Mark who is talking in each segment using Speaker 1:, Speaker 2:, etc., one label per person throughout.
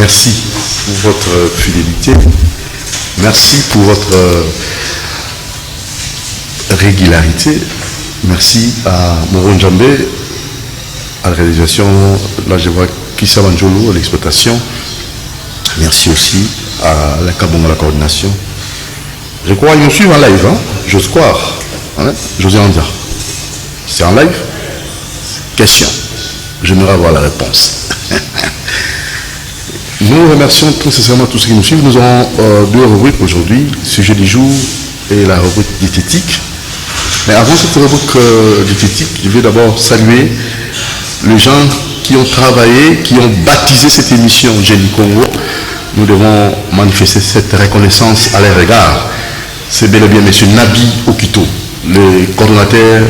Speaker 1: merci pour votre fidélité. Merci pour votre régularité. Merci à Moron Djambé, à la réalisation. Là, je vois Kissa Banjolo à l'exploitation. Merci aussi à la Kabong à la coordination. Je crois qu'ils nous suivent en live, hein? J'ose croire. Hein? José Andia. C'est en live? Question. J'aimerais avoir la réponse. Nous remercions très sincèrement tous ceux qui nous suivent. Nous aurons deux rubriques aujourd'hui, sujet du jour et la rubrique diététique. Mais avant cette rubrique diététique, je vais d'abord saluer les gens qui ont travaillé, qui ont baptisé cette émission Génie Congo. Nous devons manifester cette reconnaissance à leur égard. C'est bel et bien M. Nabi Okito, le coordonnateur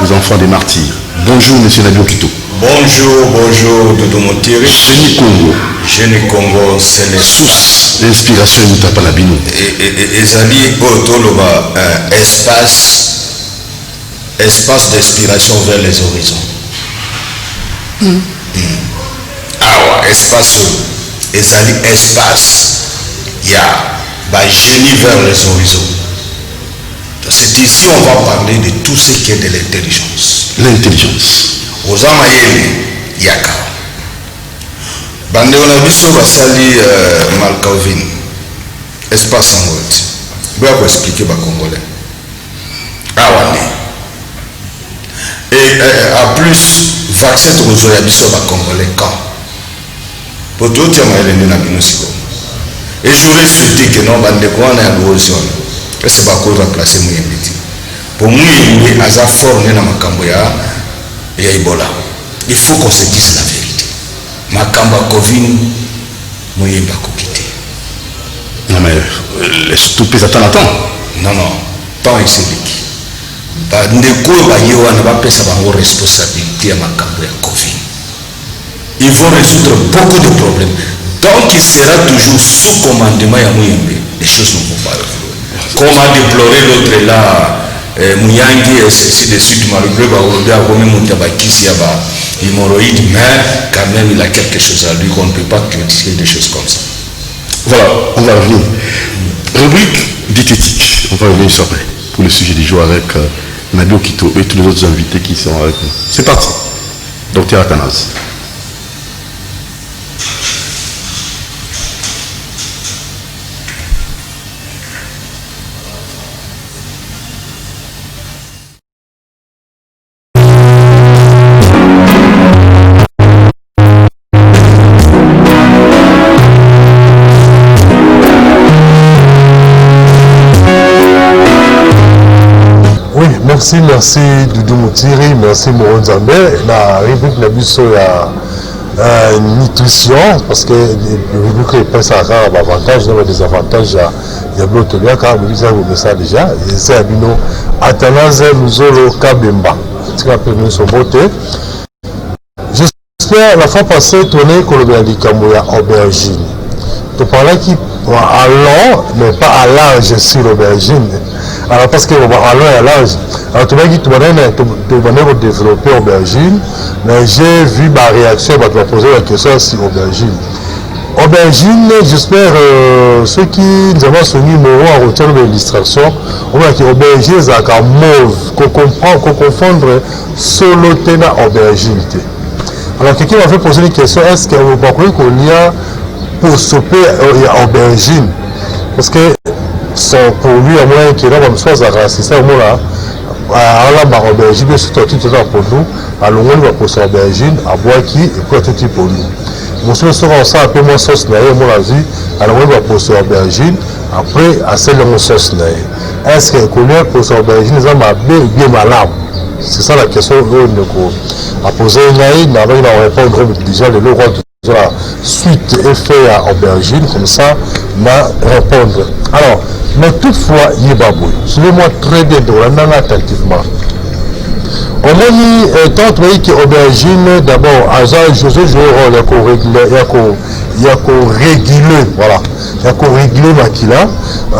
Speaker 1: des enfants des martyrs. Bonjour M. Nabi Okito.
Speaker 2: Bonjour, Dodo Montiri.
Speaker 1: Génie Congo.
Speaker 2: Génie Congo, c'est les sources.
Speaker 1: L'inspiration est à Palabino.
Speaker 2: Et Zali Otoloba, espace d'inspiration vers les horizons. Ah ouais, espace. Et Zali espace. Il y a génie vers les horizons. C'est ici on va parler de tout ce qui est de l'intelligence.
Speaker 1: L'intelligence.
Speaker 2: Aux Amayeli, Yaka. Bande on a vu sur Basali Malcalvin. Espace en route. Je vais vous expliquer aux Congolais. Ah ouais. Et à plus, vaccin de Rosoyabiso Congolais quand? Pour tout le monde, et j'aurais souhaité que non, bande quoi on a l'érosion. Et c'est pas quoi remplacer Mouyembi. Pour Mouyembi, à sa forme, dans ma camboya. Et Ebola. Il faut qu'on se dise la vérité. Makamba Covid, Mouyemba Kokité.
Speaker 1: Non mais, tout peut attendre.
Speaker 2: Non, tant et c'est liquide. Ndeko Bayewa n'a pas sa responsabilité à Makamba Covid. Ils vont résoudre beaucoup de problèmes. Donc il sera toujours sous commandement à Mouyembe. Les choses ne vont pas résoudre. Comme a déploré l'autre là. Mouyangi et ceci de suite malgré hémorroïde, mais quand même il a quelque chose à lui qu'on ne peut pas critiquer des choses comme ça.
Speaker 1: Voilà, on va revenir. Rubrique diététique, on va revenir sur après pour le sujet du jour avec Nabi Okito et tous les autres invités qui sont avec nous. C'est parti. Docteur Athanase.
Speaker 3: Merci Doudou Moutiri, merci Moron Djambé. La rubrique la biso ya nutrition, parce que la rubrique est pas ça avantage, non des avantages il y a d'autres liens car vous avez ça déjà. Et c'est Abino Athanase Luzolo Kabemba. Tu as appelé son beauté. J'espère la fois passée tourner qu'on le dit comme aubergine. Tu parlais qui à long, mais pas à large sur l'aubergine. Alors parce que à long et à large. Alors tu m'as dit que tu vas développer aubergine, mais j'ai vu ma réaction, tu vas poser la question sur aubergine. Aubergine, j'espère ceux qui nous avons soumis en retour de l'illustration, on va dire aubergine c'est un mauve, qu'on confondre solo tena aubergine. Alors quelqu'un m'a fait poser une question, est-ce qu'on va croire qu'on y a pour souper aubergine? Parce que pour lui, à moins qu'il y ait un soit c'est ça au moins là. À la aubergine, mais surtout tout pour nous, à l'ongole va pour sa aubergine, à Boaki et puis tout pour nous. Mon soeur sera ça un peu moins sauce naïe, mon avis, à l'ongole va pour sa aubergine, après à celle de mon sauce naïe. Est-ce qu'elle connaît pour sa aubergine, les hommes bien malade? C'est ça la question à poser naïe, mais avec la réponse déjà de l'euro de la suite effet à aubergine, comme ça, m'a répondre. Alors, mais toutefois, Yébabou, suivez-moi très bien, attentivement. On a dit, tant que tu aubergine, d'abord, Azal, José, il y a qu'au réguler, voilà. Il y a qu'au réguler Makila.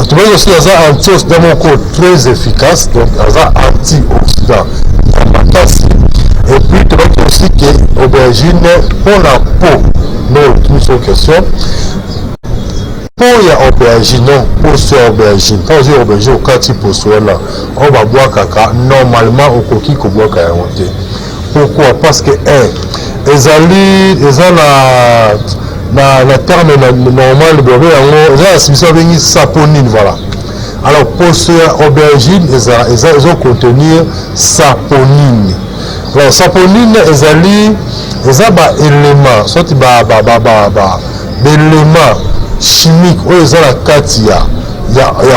Speaker 3: Tu vois aussi, Azal, anti dans mon code très efficace, donc Azal, antioxydant. Et puis, tu vois aussi que l'aubergine, pour la peau, non tout sur question pour ya aubergine non pour sur aubergine quand on dit aubergine au quartier pour soi là on va boire caca normalement au coquille qu'on boit caca monter pourquoi parce que les la terme normal de boire la solution venir saponine voilà alors pour sur aubergine ils ont contenir saponine alors saponine ils ont élément soit élément chimique où ils ont la carte il y a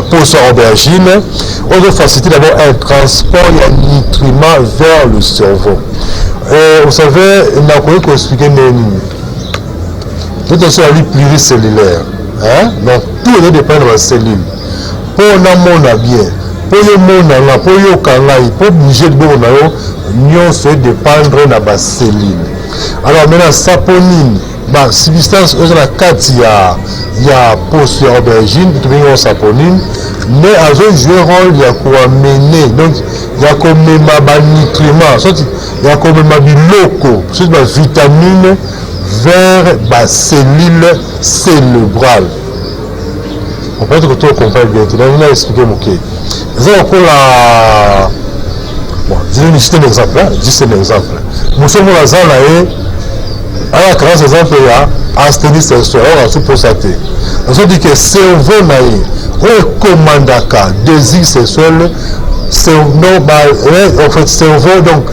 Speaker 3: pour sur aubergine on doit faciliter d'abord un transport de nutriments vers le cerveau et vous savez il n'a pas expliqué tout est sur la vie pluricellulaire hein donc tout dépend de la cellule pour mon bien pour le monde pour le canal pour bouger de bon nous se dépendre de la cellule alors maintenant saponine bah substance aux la carte il y a post aubergine tout bien saponine mais à jouer rôle il y a quoi mener donc il y a comme ma nutriments il y a comme ma locaux c'est la vitamine vers la cellule cérébrale on peut que tu comprends bien tu vas expliquer mon cas c'est encore la bon je vais citer un exemple juste un exemple nous sommes dans la zone là et à grâce exemple là asthénie sexuelle on a tout constaté on dit que cerveau na on commande à désir sexuel c'est non en fait cerveau donc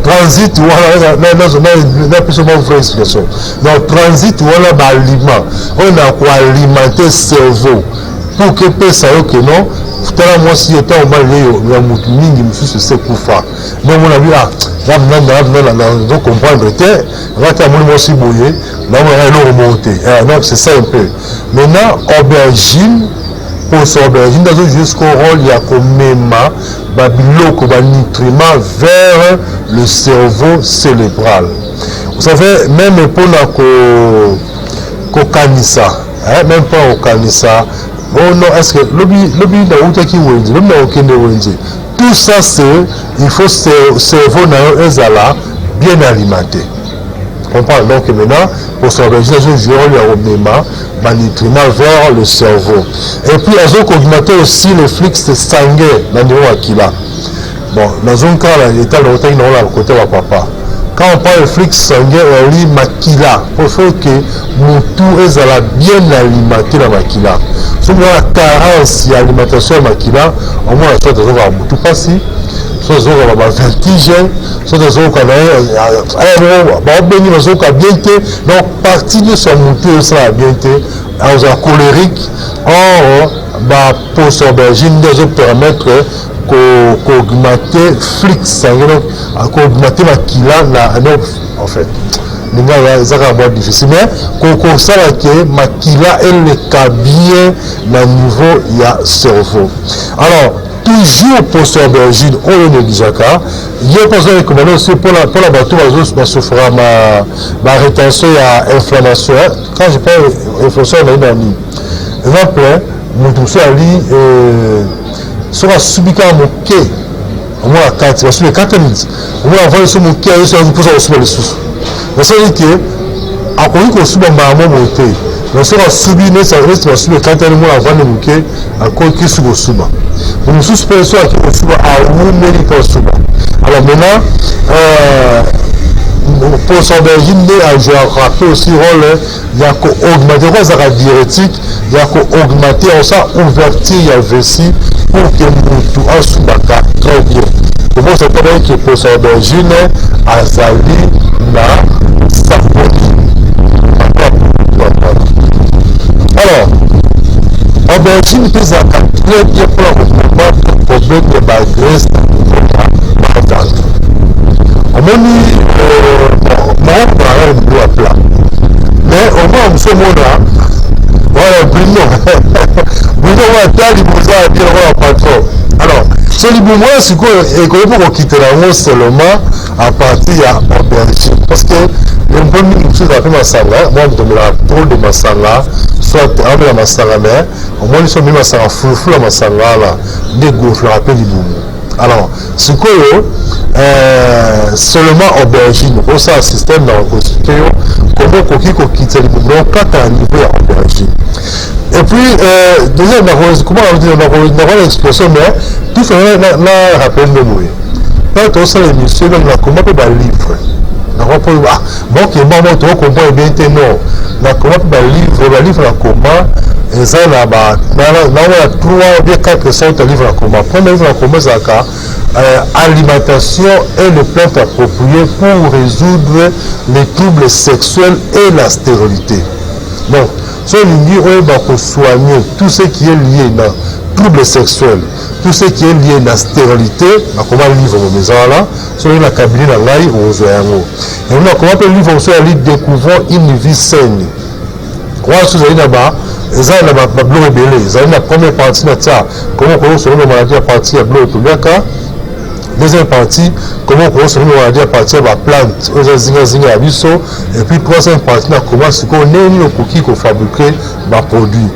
Speaker 3: transit voilà plus souvent vraie explication donc transit voilà aliment on a quoi alimenter cerveau pour que ça que non tellement moi si était au mal ya mutu mingi msusu c'est kufa mais mon ami là donc comprendre que rata mon moi si boyer là on va remonter donc c'est ça un peu maintenant aubergine pour aubergine dans jusqu'au rôle il y a comme même babiloko ba nutriments vers le cerveau cérébral vous savez même pour la cocanissa même pas au canissa oh non est-ce que lobby na uta ki wenji lobby na okende wenji tout ça c'est il faut cerveau na ezala bien alimenté comprendre donc maintenant pour s'organiser je vais remettre les nutriments vers le cerveau et puis elles ont augmenté aussi le flux sanguin dans le niveau Akila bon dans un cas là l'état de l'automne dans le côté de papa quand on parle de flux sanguin on dit makila pour faire que mon tout est bien alimenté dans makila si on a la carence d'alimentation makila au moins la chose de tout passer soit on vertige soit on a bien donc partie de son moteur sera bien en colérique or pour aubergine de permettre qu'augmenter flux sanguin qu'augmenter la kila en fait c'est difficile mais qu'on sait que ma kila elle est bien au niveau il y a cerveau alors toujours pour aubergine on ne néglige pas il y a pas de recommandé aussi pour la bateau va souffrir ma rétention à inflammation quand je parle inflammation on a une exemple mon tout ça ali sera subi quand mon quai au moins 4 minutes au moins avoir sur mon quai ça vous pose sur le sous ça veut dire que à quoi qu'on subi ma monter mais ça va subir mais ça reste subir quand elle moi avant de monter à quoi qui sous suba nous sous personne qui suba à où mais pas suba alors maintenant pour aubergine je rappelle aussi rôle il y a qu'augmenter la diurétique il y a qu'augmenter ça ouverture il y a vessie pour que tout en suba très bien comment c'est pas que pour aubergine azali na saponine alors aubergine peut être très bien pour le problème de la graisse on m'a dit mon plat mais au moins on se montre voilà Bruno va tailler pour ça bien patron alors c'est le moment c'est quoi et comment quitter la mot seulement à partir de aubergine parce que le premier chose à faire masala moi je me la trop de masala soit avec la masala mais au moins ils sont mis masala full la masala là des gonfles rappel du boum alors c'est quoi seulement aubergine pour ça système dans le constitution comment coquille quitter le monde quand à niveau aubergine et puis deuxième comment on dit on a l'expression mais tout ça là rappelle de moi quand on s'est l'émission on a comment peut le livre bon qui maman tu comprends bien non la comment le livre la comment et ça là bas là trois bien quatre sortes de livres la comment premier livre la comment ça alimentation et les plantes appropriées pour résoudre les troubles sexuels et la stérilité. Donc, ce livre va soigner tout ce qui est lié à troubles sexuels, tout ce qui est lié à la stérilité, comment le livre au maison là, sur la cabinet dans l'ail aux oiseaux. Et on a comment le livre sur la ligne découvrant une vie saine. Quoi, si vous allez là-bas, ils ont la bleu rebelle, ils ont la première partie de ça, comment on se rend maladie à partir de bleu tout le cas. Deuxième partie, comment on se dit à partir de la plante, et puis troisième partie, comment ce qu'on est le cookie qu'on fabrique des produits.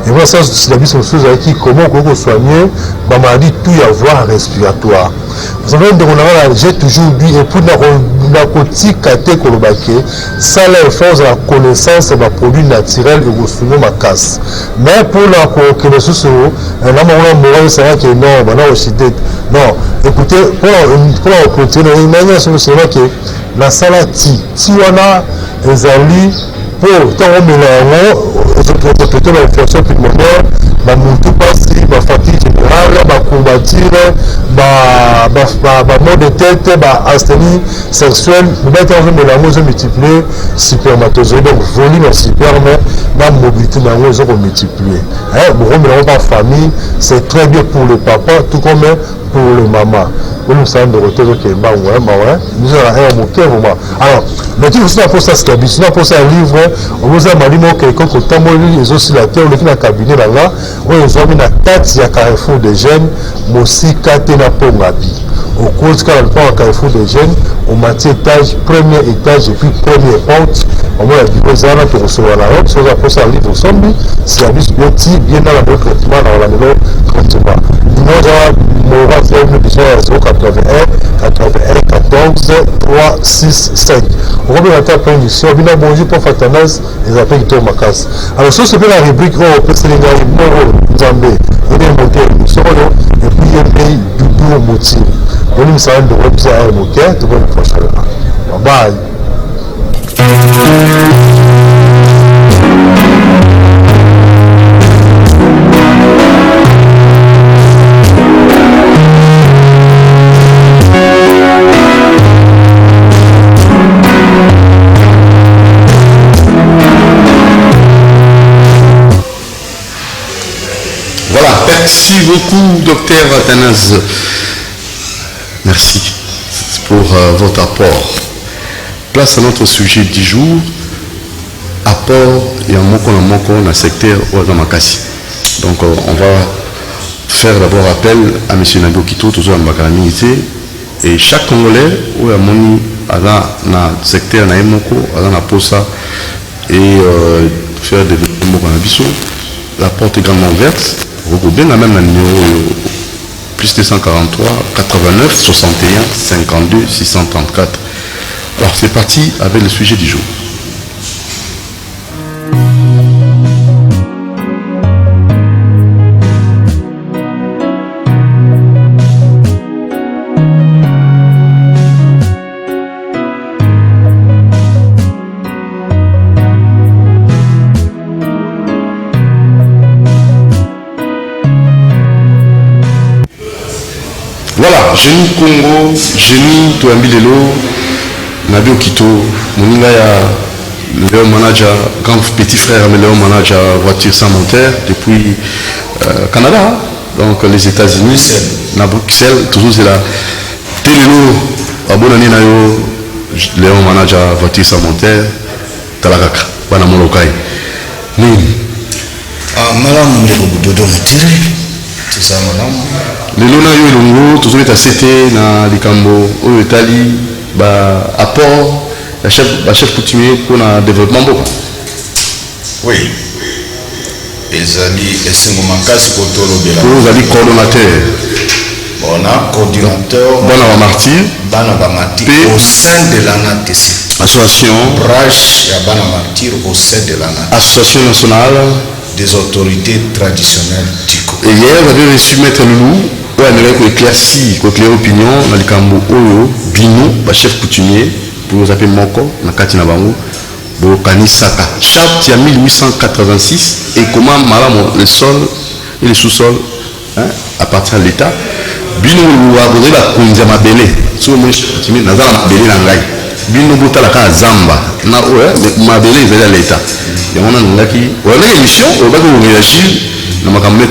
Speaker 3: Et voilà ça, c'est la mission chose qui comment on soigner la maladie tout y avoir respiratoire. Vous savez, j'ai toujours dit, et pour la côté caté ça l'effort de la connaissance des produits naturels et vous souvenez ma casse. Mais pour la connaissance, c'est non, maintenant aussi non. Écoutez, pour continuer, c'est vrai que la salade, si on a des alliés pour tant on met traiter l'infection pulmonaire, ma fatigue générale, ma combattir, ma mort de tête, ma asthénie sexuelle, nous mettons en mélange multiplier spermatozoïdes, donc volume sperme, ma mobilité ils ont multiplié. Nous remettons par famille, c'est très bien pour le papa, tout comme pour le maman. Nous sommes de retour au Kemba, nous avons un cœur. Alors, mais tu veux pour ça, c'est habitué, pour ça, un livre, on vous a dit que quelqu'un qui a les oscillateurs, le cabinet là, on les a mis la tête, il y a carrefour des jeunes, mais aussi Katena Pongabi. Au cours du carrefour des jeunes, au matin étage, premier étage, et puis première porte, on va dire que on peut recevoir la route, soit pour ça, un livre ensemble, c'est habitué, bien dans la bonne traitement, dans la nouvelle traitement. Nous avons fait une émission à 081 81 14 3 6 5. On va bien attendre une émission. On va bonjour pour Fatanas et après il tombe à casse. Alors, ça c'est la rubrique où on peut se légaler Moro Nzambé. On est monté à l'émission et puis il y a un pays du bout au motif. On est en de reposer à un moquet. Tout le monde prochaine. Bye bye.
Speaker 1: Merci beaucoup, docteur Athanase. Merci pour votre apport. Place à notre sujet du jour, apport et un moko dans le secteur Ouazamakasi. Donc on va faire d'abord appel à M. Nado Kito, toujours en Bakalamité, et chaque Congolais où il y a moni dans le secteur na moko, dans la posa et faire des moko na biso. La porte est grandement ouverte. Vous bien la même numéro plus 243 89 61 52 634. Alors c'est parti avec le sujet du jour. Voilà, Génie Congo, Génie Toambilelo, Nabio Kito, Moninga Léon Manager, grand petit frère, mais Léon Manager, voiture sans moteur, depuis Canada, donc les États-Unis, na Bruxelles, toujours c'est là. Télélo, à bonne année, Léon Manager, voiture sans moteur, Talagaka, Wana Molokai.
Speaker 2: Madame Dodo Mutire, c'est ça, madame.
Speaker 1: Les lona yo longo toujours est accepté na likambo au Italie ba apport la chef coutumier pour le développement beaucoup.
Speaker 2: Oui. Ezali esengo makasi pour tolo bela.
Speaker 1: Vous allez coordonnateur.
Speaker 2: On a coordinateur
Speaker 1: Bana Martyr
Speaker 2: au sein de l'ANATC.
Speaker 1: Association
Speaker 2: Branche ya Bana Martyr au sein de l'ANATC.
Speaker 1: Association nationale
Speaker 2: des autorités traditionnelles d'Iko.
Speaker 1: Et hier, vous avez reçu Maître Loulou, où il avait éclairci, éclairé l'opinion dans le Cambo Oyo, Bino, chef coutumier, pour nous appeler Moko, dans Katina Bango, Bokani Saka. Charte il y a 1886, et comment le sol et le sous-sol appartient à l'État. Bino Loulou a posé la Kundia Mabele, sur le chef coutumier, Nazar Mabele Langai. Bino Bota la Zamba, Mabele est à l'État. Et on a une émission, on va réagir dans ma caméra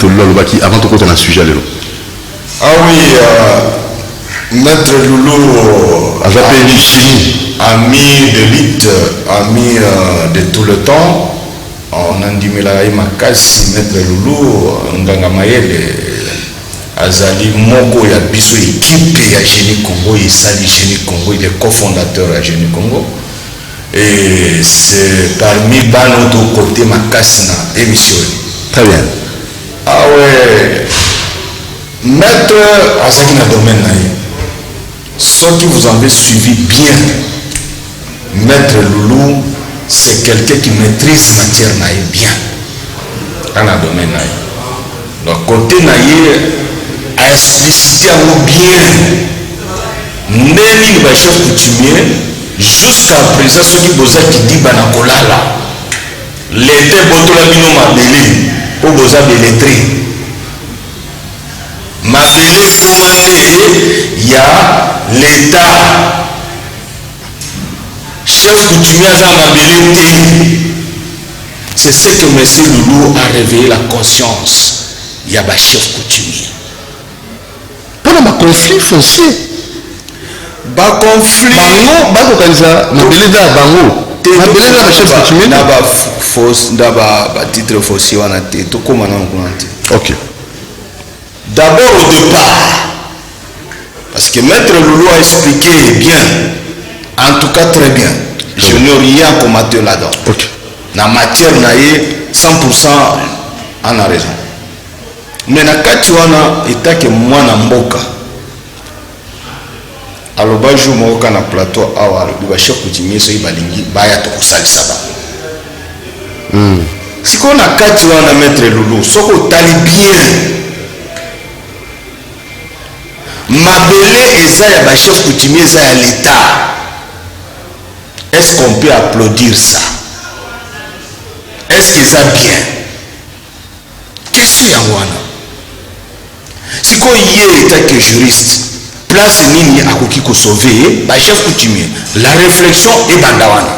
Speaker 1: avant de continuer le sujet.
Speaker 2: Ah oui, Maître Loulou, ami de l'élite, ami de tout le temps, on a dit Makasi, Maître Loulou, Nganga Mayele, Azali Moko, ya biso équipe ya Génie Congo, il sali Génie Congo, il est cofondateur à Génie Congo. Et c'est parmi notre côté Makasina émission.
Speaker 1: Très bien.
Speaker 2: Ah ouais. Maître Azakina domaine ceux qui vous avez suivi bien, Maître Loulou, c'est quelqu'un qui maîtrise matière naïe bien. Dans le domaine naïe. Donc côté naïe a explicité bien. N'est-ce pas chef coutumier? Jusqu'à présent, ceux qui bosa qui dit banakolala, l'été botola bino mabele, pour bosa beletri. Mabele commandé, il y a l'État. Chef coutumier à mabele. C'est ce que M. Loulou a réveillé la conscience. Il y a un chef coutumier.
Speaker 1: Pour un conflit foncier.
Speaker 2: Ba conflit
Speaker 1: bango bakokanisa mabeleza bango mabeleza ba chef coutumier
Speaker 2: na ba fausse ba titre foncier wana te to koma na ngona te.
Speaker 1: OK.
Speaker 2: D'abord au départ, parce que Maître Loulou a expliqué bien, en tout cas très bien, je n'ai rien à commenter là-dedans.
Speaker 1: OK.
Speaker 2: Na matière naie 100% en a raison. Mais na kati wana itake mwana mboka aloba jour moko na plateau awa alobi chef coutumier so ibalingi baya to kosalisa ba siko na kati wana Maître Loulou soko tali bien mabele eza ya ba chef coutumier eza ya l'État. Est-ce qu'on peut applaudir ça? Est-ce que ça bien? Question ya wana siko yé état que juriste place nini akoki ko sauver ba chef coutumier. La réflexion est bandawana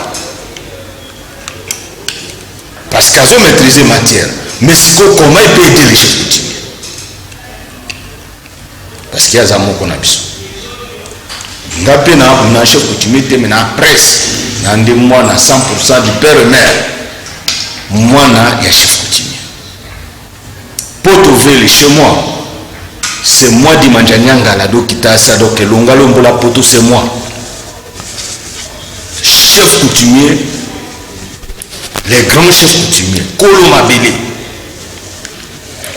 Speaker 2: parce qu'ils ont maîtrisé matière, mais siko comment il peut aider les chefs coutumiers parce qu'il y a zamo qu'on a biso ngape na chef coutumier te mais na presse na ndi mwana 100% du père et mère mwana ya chef coutumier pour trouver chez moi. C'est moi di manjanyanga la do kitasa donc longalo mbola poto c'est moi. Chef coutumier, les grands chefs coutumiers, Kolo Mabele.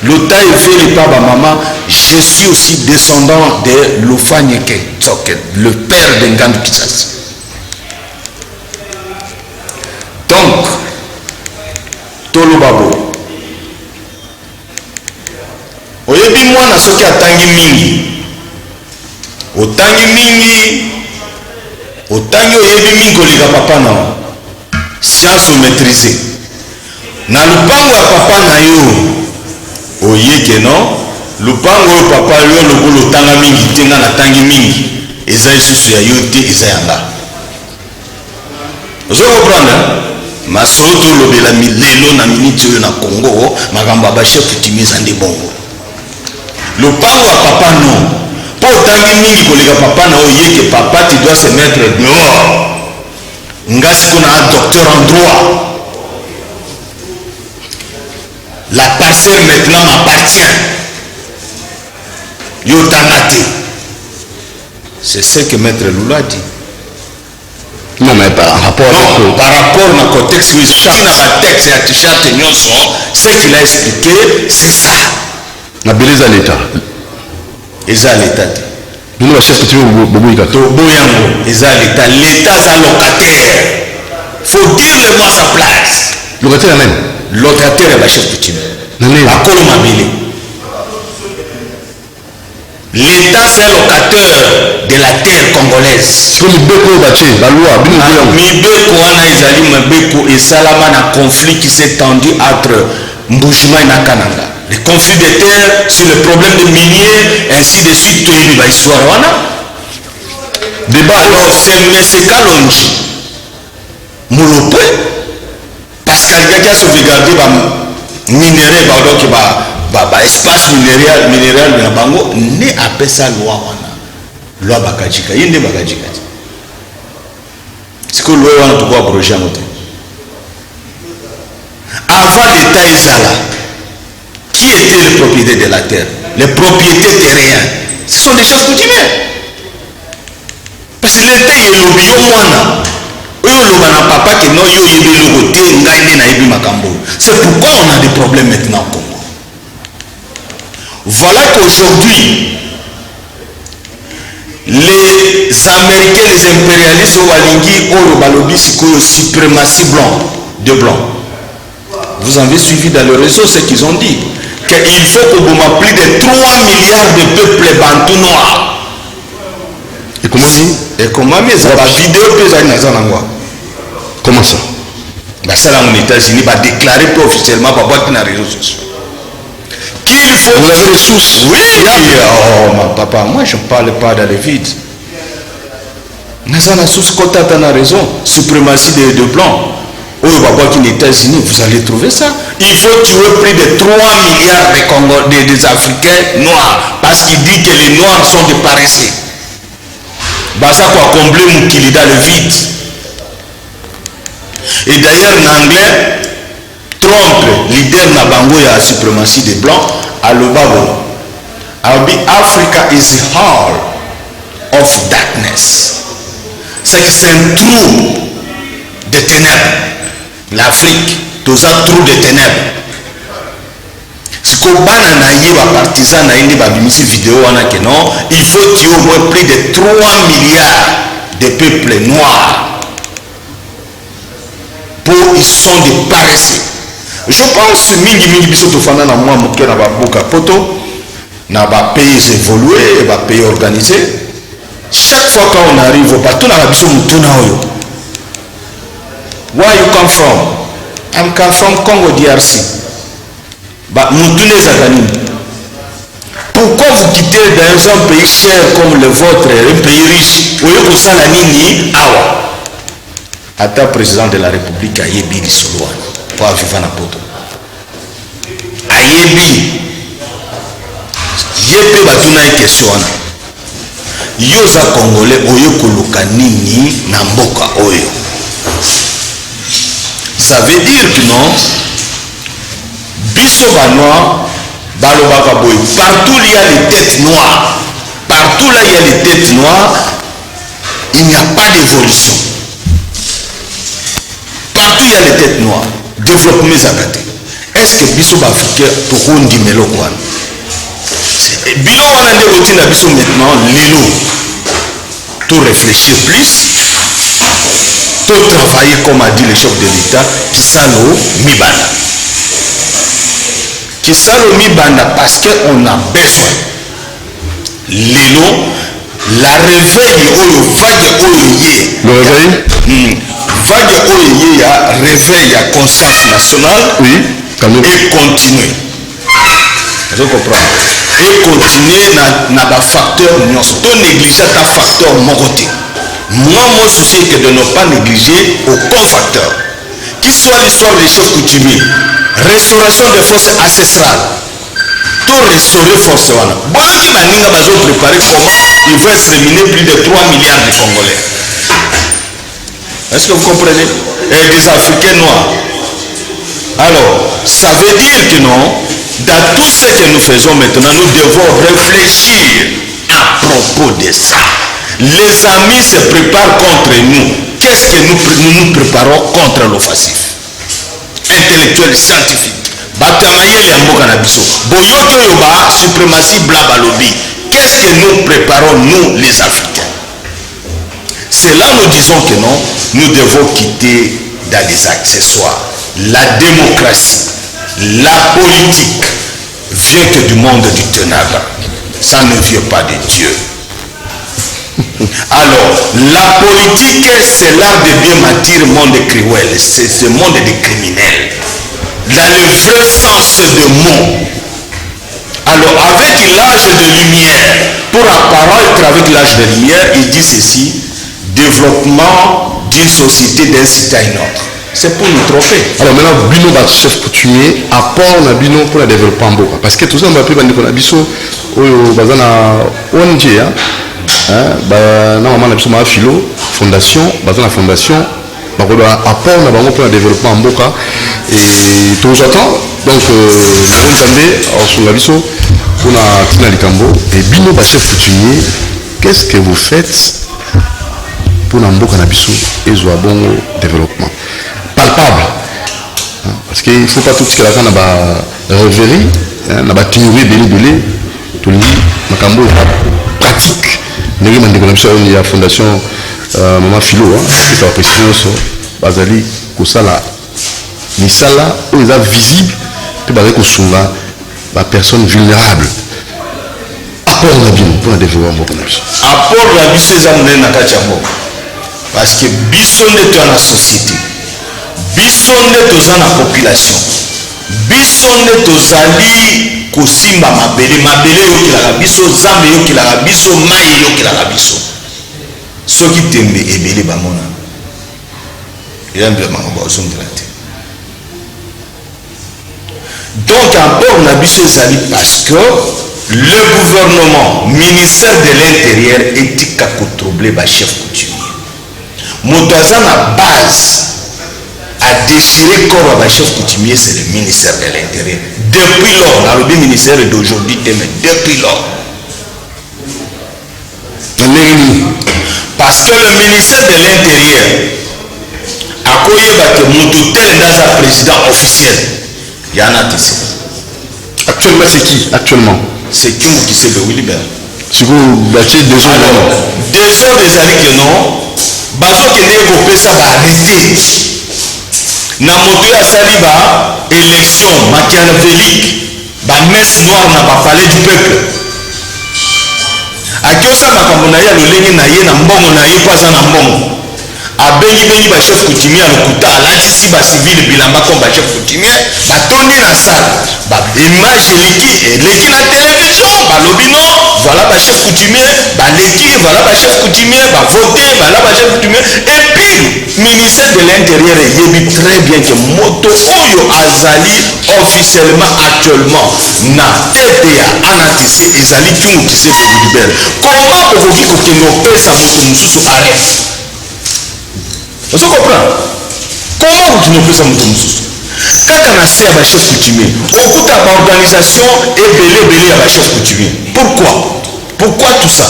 Speaker 2: Le taille fait pas ma maman, je suis aussi descendant de Lofanyeke Tsoket, le père de Ngandu Kisas. Donc, Tolo Babo. Oyebi mwana soki atangi mingi otangi oyebi mingi koleka papa na science maîtrisée na lupango ya papa na yo oyeke no lupango oyo papa yo lokola otanga mingi te nga natangi mingi eza lisusu ya yo te eza yanga ozo comprendre masolo tolobela lelo na miniti oyo na Congo makambo ya bachef coutumier eza nde bongo. Le pango à papa non. Pour tangi mingi koleka papa na oyeke papa tu dois se mettre dehors. Ngasi qu'on a un docteur en droit. La parcelle maintenant m'appartient. Yo tangati. C'est ce que Maître Loulou a dit.
Speaker 1: Non mais par rapport
Speaker 2: au contexte, oui, texte et à t-shirt ce qu'il a expliqué, c'est ça.
Speaker 1: La beleza l'État.
Speaker 2: eza l'état.
Speaker 1: Nous la chef petit bobo ikato.
Speaker 2: Boyango eza l'état. L'état c'est locataire. Faut dire le mot à sa place.
Speaker 1: Locataire même.
Speaker 2: Locataire est la chef petit. La colomabile. L'État c'est locataire de la terre congolaise.
Speaker 1: Pour Mibeko baché, la loi.
Speaker 2: Mibeko wana ezali Mibeko et Salama na conflit qui s'est tendu entre Mbushima et Nakananga. Les conflits de terre sur le problème de miniers, ainsi de suite, tout est une histoire. Débat, alors c'est M. Kalonji, Moulope, Pascal Gaga sauvegardé le minerai, espace minéral, né après sa loi. Loi Bakajika, il y a Bakajika. C'est que loi on peut abroger à côté. Avant l'État Isala, qui était le propriétaire de la terre? Les propriétaires terriens. Ce sont des choses coutumières. Parce que l'État est le bio-moana. Papa qui non c'est pourquoi on a des problèmes maintenant au Congo. Voilà qu'aujourd'hui, les Américains, les impérialistes au Walingi, au Balobi, suprématie de blanc. Vous avez suivi dans le réseau ce qu'ils ont dit. Qu'il faut que vous m'appeliez de 3 milliards de peuples bantous noirs.
Speaker 1: Et comment dit?
Speaker 2: Et comment ça va vidéo
Speaker 1: comment ça?
Speaker 2: Ça là aux États-Unis va déclarer officiellement par boîte dans les réseaux sociaux. Qu'il faut.
Speaker 1: Vous avez des sources?
Speaker 2: Oui. Oh mon papa, moi je ne parle pas dans le vide. Nazana source quota a raison. Suprématie de blancs. Aux États-Unis, vous allez trouver ça. Il faut tuer plus de 3 milliards des Africains noirs parce qu'il dit que les noirs sont des paresseux. Ça quoi combler mon qu'il est dans le vide. Et d'ailleurs en anglais, Trump, leader Nabango et la suprématie des blancs, à l'Obabo, Africa is a hall of darkness. C'est un trou de ténèbres. L'Afrique, tous un trou de ténèbres. Ce qu'on a partisan vidéo, il faut tuer au moins plus de 3 milliards de peuples noirs. Ils sont des paresseux. Je pense que biso tofana na moi moké na baboka poto na ba pays évolués, ba pays organisés. Chaque fois quand on arrive au bateau na biso mutuna oyo. Where you come from? I'm come from Congo DRC. Ba mutune zakani. Pourquoi vous quittez dans un pays cher comme le vôtre, un pays riche, oyo kosala nini awa? Ata président de la République ayebi lisolo pour vivre na poto. Ayebi yepe batuna question wana. Yoza congolais oyo koluka nini na mboka oyo. Ça veut dire que non biso banois balobaka boy partout il y a les têtes noires. Partout là il y a les têtes noires, il n'y a pas d'évolution. Partout il y a les têtes noires. Développement zakate. Est-ce que biso bafricain pour ndi meloko wana? Bilo wana nde kotina biso maintenant lelo. Tout réfléchir plus. Tout travailler comme a dit le chef de l'État, Kisalo Mibanda. Kisalo Mibanda parce qu'on a besoin. Lelo, la réveil oyo vague oyo ye.
Speaker 1: Le réveil?
Speaker 2: Vague oyo ye ya réveil à conscience nationale.
Speaker 1: Oui.
Speaker 2: Et continuer. Je comprends. Et continuer na ba facteur nyons. To négliger ta facteur moroté. Moi, mon souci est que de ne pas négliger aucun facteur. Qu'il soit l'histoire des choses coutumières, restauration des forces ancestrales, tout restaurer force. Bon, qui m'a préparé comment il va exterminer plus de 3 milliards de Congolais. Est-ce que vous comprenez? Et des Africains noirs. Alors, ça veut dire que non, dans tout ce que nous faisons maintenant, nous devons réfléchir à propos de ça. Les amis se préparent contre nous. Qu'est-ce que nous préparons contre l'offensif? Intellectuel, scientifique. Batamaye les mboka na biso. Boyoto yoba suprématie blabalobi. qu'est-ce que nous préparons, nous les Africains? C'est là où nous disons que non, nous devons quitter dans les accessoires. La démocratie, la politique vient que du monde du ténèbre. Ça ne vient pas de Dieu. Alors, la politique, c'est l'art de bien bâtir le monde cruel. C'est ce monde des criminels. Dans le vrai sens du mot. Alors, avec l'âge de lumière, pour apparaître avec l'âge de lumière, il dit ceci: développement d'une société d'un site à une autre. C'est pour nous tromper.
Speaker 1: Alors maintenant, bino va chef coutumier, apport na bino pour le développement boka. Parce que tout ça, on va appeler bandi kona biso, oyo bazana ONG, normalement na biso ma philo, fondation, bazana fondation, bakodo apport na bango pour le développement boka. Et tout j'attends, donc on s'amène, on la biso, on a tina likambo, et bino va chef coutumier, qu'est-ce que vous faites pour Namboka Nabiso et Zouabon développement palpable, parce qu'il ne faut pas tout ce que la canne a rêverie, n'a pas théorie belé tout le macambo pratique. Il y a la fondation Maman Philo, qui a précisé aussi, Bazali Kosala, Nisala, où ils sont visibles, puis Bazali Kosunga, la personne vulnérable. Apport Nabino pour le développement.
Speaker 2: Apport Nabino, c'est un Nakachambo. Parce que biso nde to na société, biso nde toza na population, biso nde tozali kosimba mabele yokilaka biso, zambe yokilaka biso, mai yokilaka biso. Soki tembe ebele bamona yambe makambo ozongela te. Donc apport na biso ezali parce que le gouvernement, ministère de l'Intérieur etika kotroubler ba chef coutumier. Moutaza na base à déchirer corps à chef coutumier, c'est le ministère de l'Intérieur. Depuis lors, dans le ministère d'aujourd'hui, mais depuis lors. Parce que le ministère de l'Intérieur a connu Moutotel dans un président officiel. Il y en a ici.
Speaker 1: Actuellement, c'est qui? Actuellement,
Speaker 2: c'est qui qui sait de Wilibert.
Speaker 1: Si vous battez des gens,
Speaker 2: des années que non. Bazokende kopesa baarrêté na moto ya sali ba élection machiavélique ba messe noire na ba palais du peuple akiosa makambo na ye lolenge na ye na mbongo na ye paza na mbongo abengi ba chef coutumier lokuta alatisi ba civil bilamba comme ba chef coutumier batondi na salle ba image leki na télévision balobi non voilà ba chef coutumier baleki voilà ba chef coutumier ba voter voilà ba chef coutumier et puis ministère de l'Intérieur yebi très bien que moto oyo azali officiellement actuellement na tête ya anatisi ezali tungu kise Philibert. Comment okoki kokende opesa moto mosusu arrête? Vous comprenez? Comment vous ne pouvez pas me dire? Quand on a fait un chef coutumier, on coûte à l'organisation et belé à chef coutumier. Pourquoi tout ça?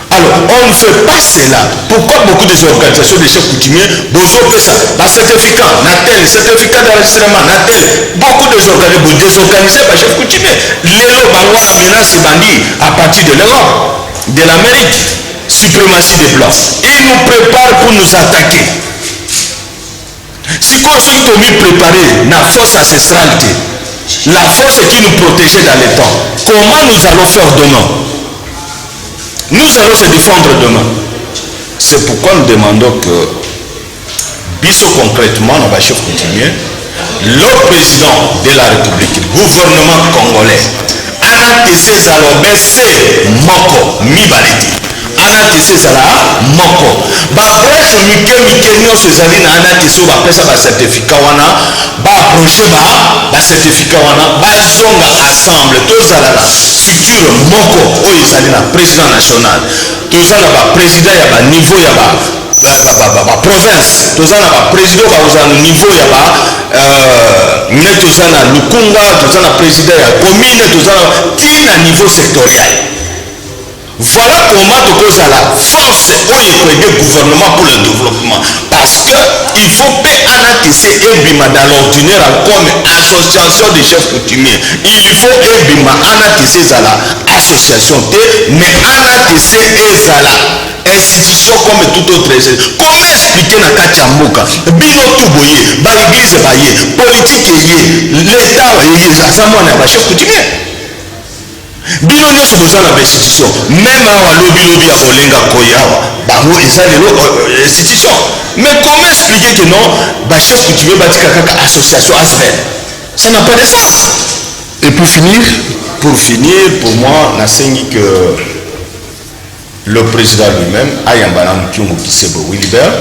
Speaker 2: Alors, on ne fait pas cela. Pourquoi beaucoup des organisations de chefs coutumiers, besoin de ça, la certificat, certificat d'enregistrement, beaucoup des organismes désorganisés par chef coutumier. L'élo bango la menace bandit à partir de l'Europe, de l'Amérique. Suprématie des blancs. Ils nous préparent pour nous attaquer. Si nous sommes préparés, la force ancestrale, la force qui nous protégeait dans les temps, comment nous allons faire demain? Nous allons se défendre demain. C'est pourquoi nous demandons que, biso concrètement, notre chef coutumier, le président de la République, le gouvernement congolais, anatese zalobese moko mibaliti. Anatese zala moko babrèche mike nyonso ezali na anatese oyo bapesa bacertificat wana baapproche bacertificat wana bazonga ensemble tozala na structure moko oyo ezali na président national toza na baprésident ya baniveau ya baprovince toza na baprésident bakozala na niveau ya ne toza na lukunga toza na président ya commune toza na tina niveau sectoriel. Voilà comment tu poses la force au gouvernement pour le développement. Parce qu'il faut payer un ATC et bima dans l'ordinaire comme association des chefs coutumiers. Il faut ebima anatc ezala association te, mais anatc ezala institution comme tout autre. Comment expliquer na kati ya mboka bino tu boye ba église baye politique ye l'état baye aza mwana ya ba chef coutumier bino nyonso boza na ba institution même awa lobi ya kolenga koyawa bango eza lelo institution. Mais comment expliquer que non ba chef coutumier batika kaka association asbel, ça n'a pas de sens.
Speaker 1: Et pour finir,
Speaker 2: pour moi nasengi que le président lui-même ayambana mutungu kisebo Wilibert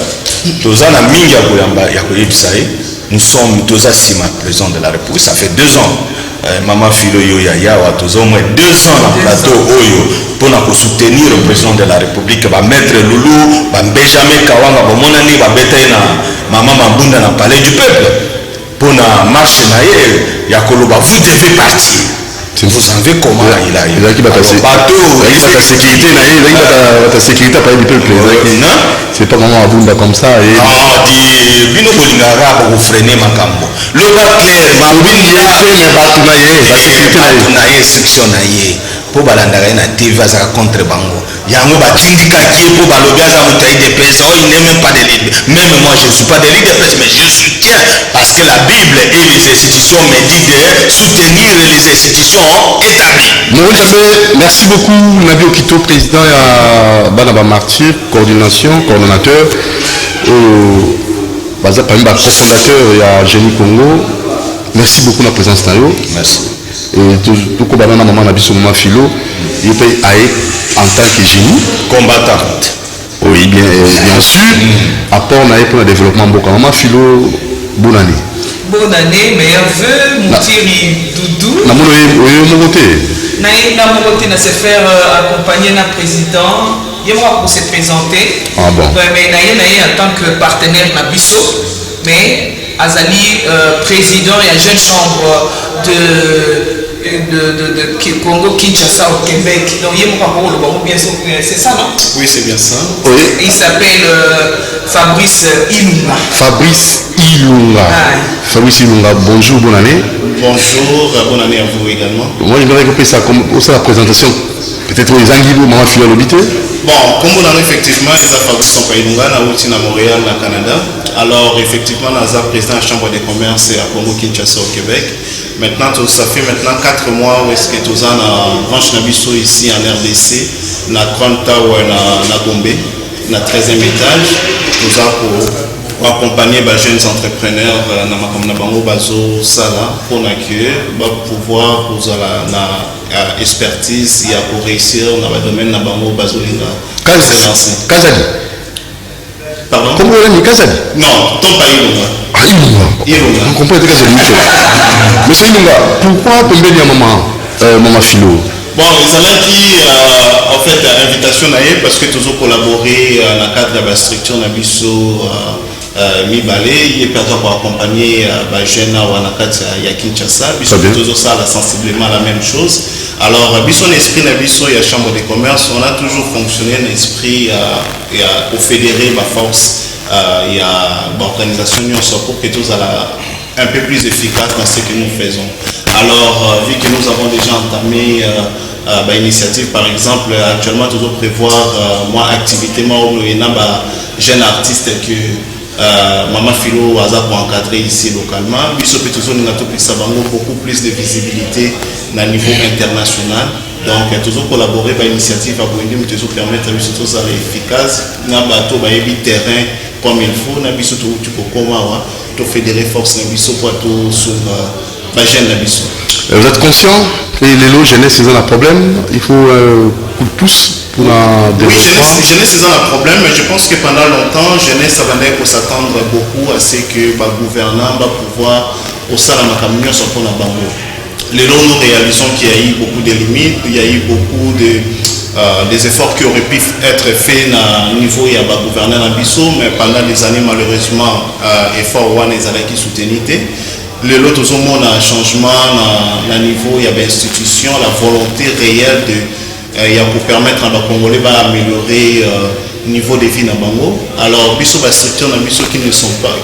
Speaker 2: tozana mingi ya koyamba ya koyebisa ye. Nous sommes tous assis président de la République, ça fait 2 ans. Maman Philo yo ya wa tozo au moins 2 ans na plateau oyo pour soutenir le président de la République, ba maître Loulou, ba Benjamin Kawanga, ba monani ba betaye na maman Mabunda na palais du peuple pour na marche na ye ya koloba vous devez partir. Vous savez comment il a eu
Speaker 1: bateau, la sécurité, la sécurité pas du peuple. C'est pas vraiment Abunda comme ça.
Speaker 2: Bino bolingara pour freiner makambo. Le bas clair, mabini ya mais batuna ye section na ye. Po balandaka na TV azaka contre bango. Yango batindika ki po balobi aza motaï de presse. Oh, il n'est même pas de leader. Même moi je ne suis pas de leader de presse, mais je soutiens parce que la Bible et les institutions me disent de soutenir les institutions établies.
Speaker 1: Merci beaucoup Nabi Okito, président ya Banaba Martyr, coordonnateur baza parmi ba cofondateur ya Génie Congo. Merci beaucoup la présence tayo.
Speaker 2: Merci.
Speaker 1: Et tout comme maman na biso maman Philo, il peut aller en tant que génie
Speaker 2: combattante.
Speaker 1: Oui, bien sûr. Apport na pour le développement boka maman Philo, bonne année.
Speaker 4: Bonne année, meilleurs vœux, Moutiri Doudou.
Speaker 1: Na
Speaker 4: Momoté na se faire accompagner na président. Il y aura pour se présenter.
Speaker 1: Ah bon.
Speaker 4: Mais en tant que partenaire na Bisso, mais Azali président et la jeune chambre de Congo Kinshasa au Québec. Donc il y aura pour le bon bien sûr, c'est ça non?
Speaker 5: Oui, c'est bien ça.
Speaker 1: Oui.
Speaker 4: Il s'appelle Fabrice Ilunga.
Speaker 1: Fabrice Ilunga. Ah. Fabrice Ilunga, bonjour, bonne année.
Speaker 5: Bonjour, bonne année à vous également.
Speaker 1: Moi, je voudrais que ça comme la présentation. Peut-être les Anguilou, maman Philo l'habité.
Speaker 5: Bon, comme on a effectivement, les Fabrice Ilunga, na outil na Montréal, na Canada. Alors, effectivement, nous sommes président de la Chambre de commerce à Congo Kinshasa au Québec. Maintenant, ça fait maintenant 4 mois où est-ce que nous sommes en Ranch Nabiso ici en RDC, na 30 Tower na Gombe, na 13e étage. Nous sommes pour accompagner les jeunes entrepreneurs na bango bazo sala pour pouvoir pour la expertise pour réussir dans le domaine na bango bazo linga.
Speaker 1: Kazali.
Speaker 5: Pardon?
Speaker 1: Comment on dit Kazali?
Speaker 5: Non, ton pas Ilunga.
Speaker 1: Ah, Ilunga. On comprend que Kazali. Mais c'est Ilunga. Pourquoi tomber à maman Philo?
Speaker 5: Bon, les amis qui en fait invitation parce que toujours collaborer dans le cadre de la structure Nabiso Mibale, il est perdu pour accompagner les jeunes à Kinshasa. Biso toujours ça sensiblement la même chose. Alors, biso l'esprit Nabiso et la chambre de commerce, on a toujours fonctionné l'esprit pour fédérer ma force. Il y a l'organisation pour que tout soit un peu plus efficace dans ce que nous faisons. Alors, vu que nous avons déjà entamé l'initiative, par exemple, actuellement, toujours prévoir moi activité, moi, il y a jeune artiste que Maman Philo a pour encadrer ici localement. Biso peut toujours beaucoup plus de visibilité à niveau international. Donc, toujours collaborer par l'initiative à Bouindi, mais toujours permettre à biso tout ça efficace. Na bateau ba yebi terrain comme il faut. Na biso tout tu peux comment to fédérer force na biso pour tout sur jeune na biso.
Speaker 1: Vous êtes conscient que les lots jeunesse c'est un problème, il faut un coup de pouce pour la développement.
Speaker 5: Oui, jeunesse c'est un problème, mais je pense que pendant longtemps, jeunesse ça va pour s'attendre beaucoup à ce que le gouvernement va pouvoir au sein de la camion sur la bango. Les lots nous réalisons qu'il y a eu beaucoup de limites, il y a eu beaucoup des efforts qui auraient pu être faits au niveau de la gouverneur à Bissau, mais pendant des années malheureusement, efforts ouan les qui soutenus. Les lots tous au monde a un changement à niveau, il y a des institutions, la volonté réelle pour permettre à les Congolais d'améliorer le niveau de vie dans Bango. Alors, Bissau va structure dans Bissau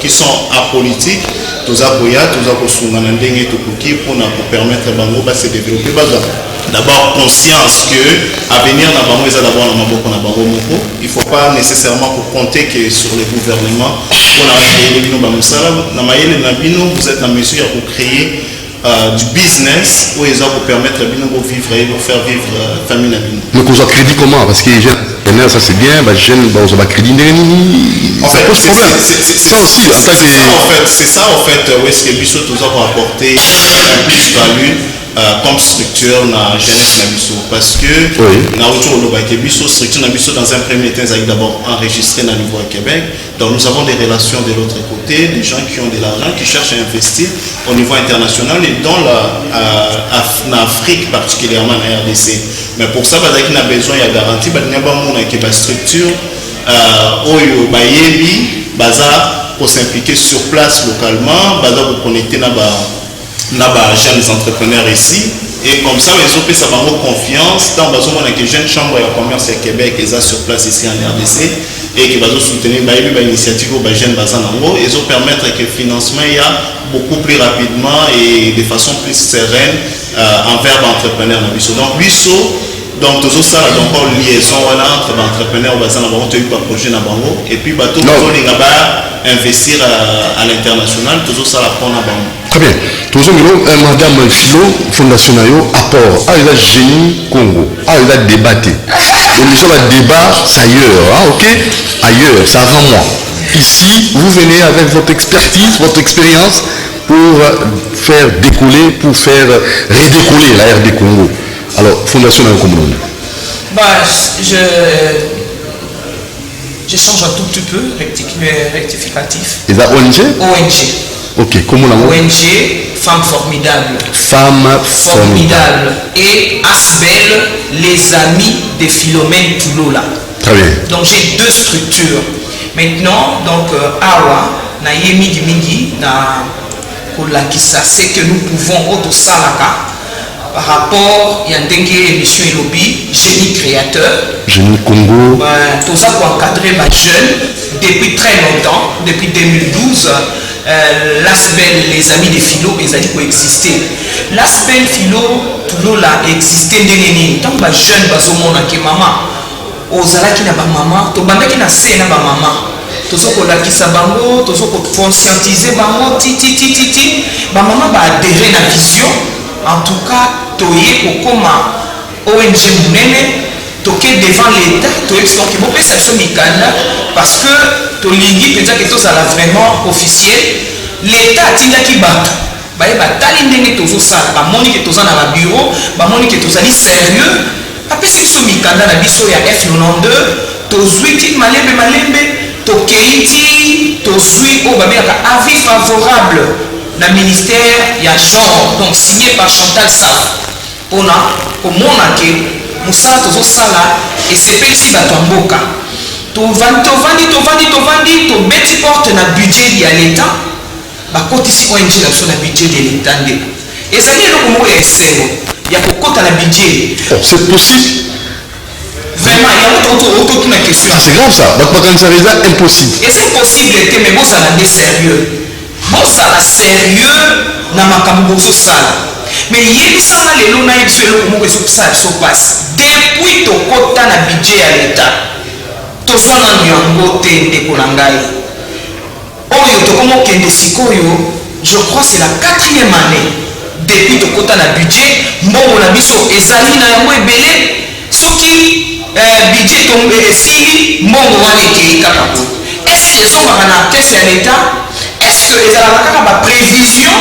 Speaker 5: qui sont apolitiques, tozakoya tozakosunga na ndenge tokoki mpona kopermettre bango base développer bazwa d'abord conscience que avenir na bango eza d'abord na maboko na bango moko. Il faut pas nécessairement compter que sur les gouvernements mpona bakréer bino bamosala na mayele na bino vous êtes en mesure ya kocréer du business où ils ont pour permettre à bien vivre et pour faire vivre la famille na bino.
Speaker 1: Mais qu'on soit crédit comment? Parce que les jeunes, ça c'est bien, bah jeunes, bah on va crédit,
Speaker 5: en fait,
Speaker 1: pose problème. Ça aussi,
Speaker 5: c'est ça en fait, où est-ce que Bissot nous a apporté un plus-value comme structure na jeunesse na Bissot, parce que na autour de la Bissot structure na Bissot dans un premier temps ça a d'abord enregistré na niveau à Québec, donc nous avons des relations de l'autre côté, des gens qui ont de l'argent, qui cherchent à investir au niveau international et dans en Afrique particulièrement en RDC. Mais pour ça, il y a besoin de garantie, il y a une structure oyo bayebi baza pour s'impliquer sur place localement, baza pour connecter na jeunes entrepreneurs ici. Et comme ça, ils ont fait confiance dans les jeunes chambres de commerce à Québec, ils sont sur place ici en RDC et qui vont soutenir l'initiative aux jeunes bazanango. Ils ont permettre que le financement y a beaucoup plus rapidement et de façon plus sereine envers l'entrepreneur. Donc, donc toujours ça donc liaison entre l'entrepreneur bazanango, tu as eu un projet na bango et puis bateau investir à l'international, toujours ça la prendre à bango.
Speaker 1: Très bien. Toujours Madame Philo, Fondation Nayo, apport. Ah, il y a génie Congo. Ah, il y a débatté. Donc, nous sommes à débat, c'est ailleurs. Hein, ok? Ailleurs, c'est avant moi. Ici, vous venez avec votre expertise, votre expérience pour faire décoller, pour faire redécoller la RD Congo. Alors, Fondation Nayo Congo.
Speaker 4: Bah, je change un tout petit peu, rectificatif.
Speaker 1: Et la ONG?
Speaker 4: ONG.
Speaker 1: Ok, comment la
Speaker 4: ONG, Femmes Formidables.
Speaker 1: Femmes Formidables.
Speaker 4: Et ASBEL, les amis de Philomène Toulola.
Speaker 1: Très bien.
Speaker 4: Donc j'ai deux structures. Maintenant, donc Awa, na Yemi Dimingi, na Kolakisa, c'est que nous pouvons autosalaka par rapport à une émission et lobby, génie créateur.
Speaker 1: Génie Congo.
Speaker 4: Tout ça pour encadrer ma jeune depuis très longtemps, depuis 2012. L'ASBEL, les amis de Philo, ils ont coexisté. L'ASBEL Philo, tout là existé tant que jeune, qui maman, aux alaki na ba maman, to bandaki na se na ba maman. Tozoko la kisabango, tozoko conscientiser bango, ti, ba maman ba adhérer na vision. En tout cas, toye kokoma ONG munene. Toquer devant l'État, donc il faut faire cette mikanda parce que Tolingi peut dire que tout ça là vraiment officiel. L'État a dit qu'il bat. Bah il va t'aligner tout ça. Bah moni que tout ça dans le bureau, bah moni que tout ça dit sérieux. Après c'est ce mikanda na biso ya F92, to zuiti malembe, to keiti, to zui au babé avis favorable na ministère ya genre donc signé par Chantal Saf. On a comme on a que Moussa tozo sala et c'est petit bato mboka. Tovandi to beti porte na budget ya l'État. Ba kotisi ONG na so na budget de l'État nde. Et ça dit le mot esero. Ya kokota na budget.
Speaker 1: C'est possible.
Speaker 4: Vraiment, il y a autre question.
Speaker 1: Ah, c'est grave ça. Votre c'est impossible.
Speaker 4: Et c'est possible mais bon ça la sérieux. Bon ça la sérieux na makambo so sala. Mais il y a des gens qui se passe. Depuis que tu as un budget à l'État, tu as un budget à je crois que c'est la 4e année. Depuis que tu as un budget, budget tombé si est-ce qu'ils sont en caisse à l'État? Est-ce qu'ils ont la prévision?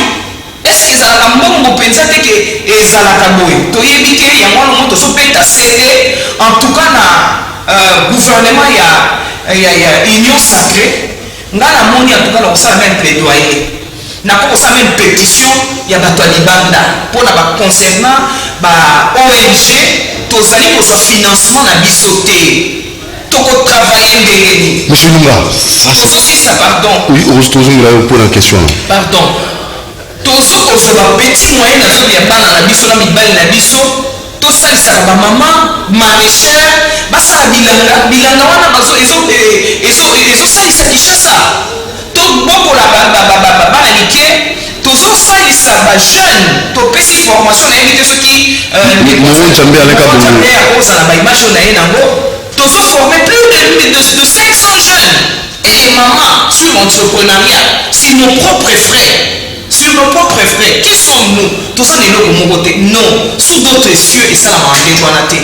Speaker 4: Est-ce que ça a un pensa que ça a un toyebi ke ya mwana moto so peta cédé en tout cas na gouvernement ya union sacrée ngala moni en tout cas ça même plaidoyer na ko ça même pétition ya bato libanda pour na concernant ba ONG tozali ko so financement na bisoté toko travailler ndengeni
Speaker 1: monsieur Lunga
Speaker 4: ça pardon
Speaker 1: oui on pour la question
Speaker 4: pardon tozokozwa petit moyen na zoli ya bana na biso na mibali na biso tosalisaka bamama maraîchère basala bilanga wana ezosalisa kinshasa tobokola bana mike tozosalisa bajeune topesi formation na yebi te soki akozala baimage oyo na ye nango tozoforme plus de 500 jeunes et des mamans sur l'entrepreneuriat sur nos propres frères. Sur nos propres frères, qui sommes-nous? Tout ça n'est pas comme non, sous d'autres cieux et ça la mandé.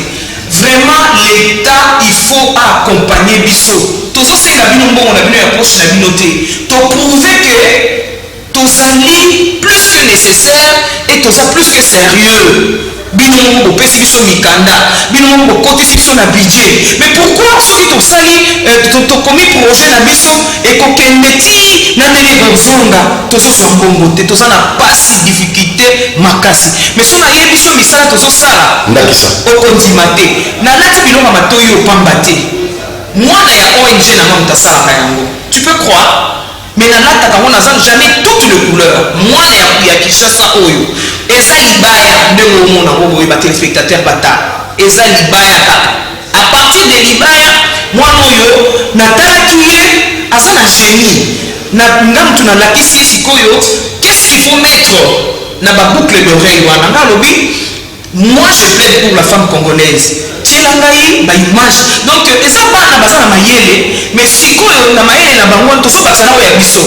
Speaker 4: Vraiment, l'État, il faut accompagner Bissot. Tout ça, c'est la vie bon, on a vu approche la communauté. Pour prouver que tout ça est plus que nécessaire et tout ça plus que sérieux. Bino mo pesi biso mikanda, bino mo côté biso na budget. Mais pourquoi ceux qui tosali to komi projet na biso et ko kendeti na ndenge kozonga tozo sur bongo te toza na pasi difficulté makasi. Mais so na ye biso misala tozo sala ndakisa okondima te na lati bilonga matoyo pamba te. Mwana ya ONG na ngam tasala yango. Tu peux croire? Mais na lata kango na zan jamais toutes les couleurs. Mwana ya Kinshasa oyo eza libaya ndenge omona ngo boye ba téléspectateur bata eza libaya kaka. À partir de libaya mwana oyo natalaki ye aza na génie na ngam tuna lakisi sikoyo qu'est-ce qu'il faut mettre na ba boucle d'oreille wana ngalobi moi je plaide pour la femme congolaise tielangai ba image donc eza bana baza na mayele mais sikoyo na mayele na bango toso bakana oya biso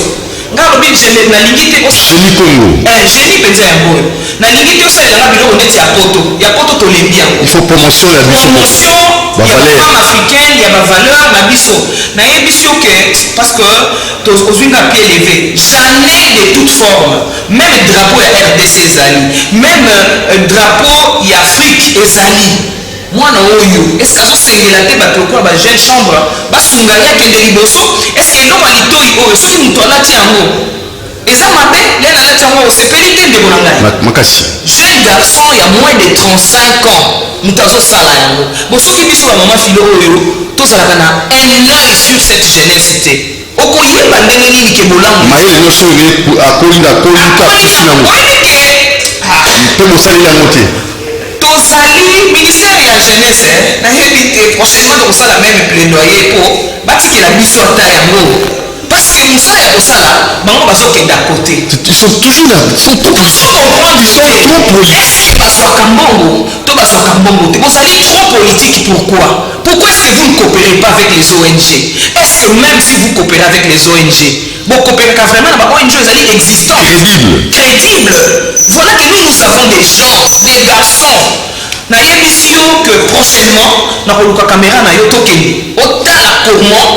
Speaker 4: ngalobi jele na lingite
Speaker 1: génie Congo
Speaker 4: génie penza ya boyo na lingite osalela biloko neti ya poto tolembi yango
Speaker 1: il faut promotion ya biso
Speaker 4: promotion ya femme africaine ya ba valeur na biso na yebiso que parce que tozwinga pied levé jamais de toute forme même drapeau ya RDC ezali même drapeau ya Afrique ezali mwana oyo est-ce que azosengela te bato lokola ba jeune chambre basunga ye akende liboso est-ce que eloko ya litoi oyo soki moto alati yango eza mabe lene alati yango osepeli te ndeko na ngai
Speaker 1: makasi
Speaker 4: jeune garçon ya moins de 35 ans moto azosala yango bosoki biso bamama filo oyo tozalaka na un œil sur cette jeunesse te okoyeba ndenge nini ke bolamu
Speaker 1: mayele nyonso akolinga pesi nango mpe mosaleli yango te
Speaker 4: tozali ministère ya jeunesse nayebi te prochainement tokosala même plaidoyer mpo batikela biso ata yango parce que mosala ya kosala bango bazokenda kote
Speaker 1: ils sont toujours là ils sont trop
Speaker 4: politiques bazwaka mbongo to bazwaka mbongo te bozali trop politique pourquoi est-ce que vous ne coopérez pas avec les ONG? Est-ce que même si vous coopérez avec les ONG vous coopérez vraiment dans ONG existantes crédibles voilà que nous avons des gens des garçons na émission que prochainement na koluka caméra na yo tokende otala comment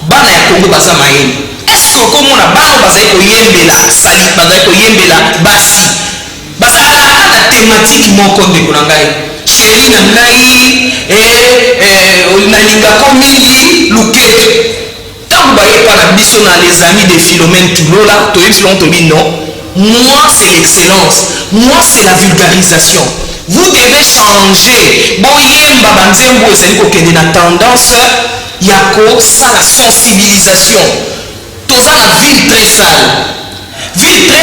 Speaker 4: bana ya Congo baza mayele est-ce que okomona bana bazali koyembela sali bazali koyembela basi bazalaka na thématique moko ndeko na ngai chéri na ngai nalingako mingi luketo ntango bayepa na biso na les amis de Philomène Tulola toyebi bilongo tobi non moi c'est l'excellence moi c'est la vulgarisation vous devez changer boyemba banzembo ezali kokende na tendance ya kosala sensibilisation toza na ville très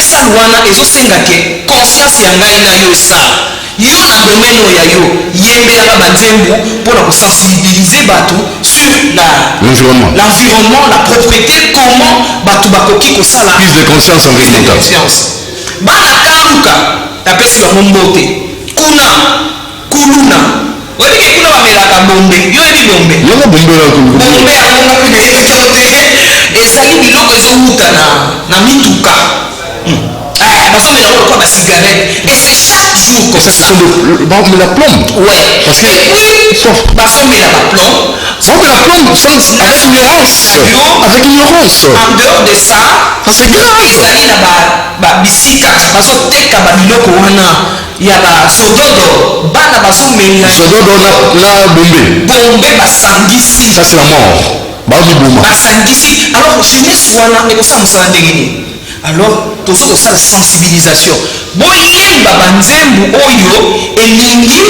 Speaker 4: sale wana ezosenga ke conscience ya ngai na yo esala yo na domaine oyo ya yo yembelaka banzembo mpona kosensibiliser bato sur l'environnement la propreté comment bato bakoki kosala
Speaker 1: prise de conscience environnementale
Speaker 4: bana kaluka napesi bango mbote kuna kuluna oyebiki kuna bamelaka bombe yo yebi bombe bombe yango ngapi ezali biloko ezowuta na mituka bazomela ngo lokola basigarette et c'est chaque jour comme ça
Speaker 1: la plombe
Speaker 4: ouais
Speaker 1: parce que
Speaker 4: bazomela baplombe
Speaker 1: avec ignorance
Speaker 4: en dehors de ça
Speaker 1: c'est grave
Speaker 4: ezali na babisika bazoteka babiloko wana ya basododo bana bazomela
Speaker 1: sododo na
Speaker 4: bombe basangisi
Speaker 1: ça c'est la mort
Speaker 4: basangisi alors jeunesse wana ekosala mosala ndenge nini alors tozo kosala sensibilisation boyemba banzembo oyo elingi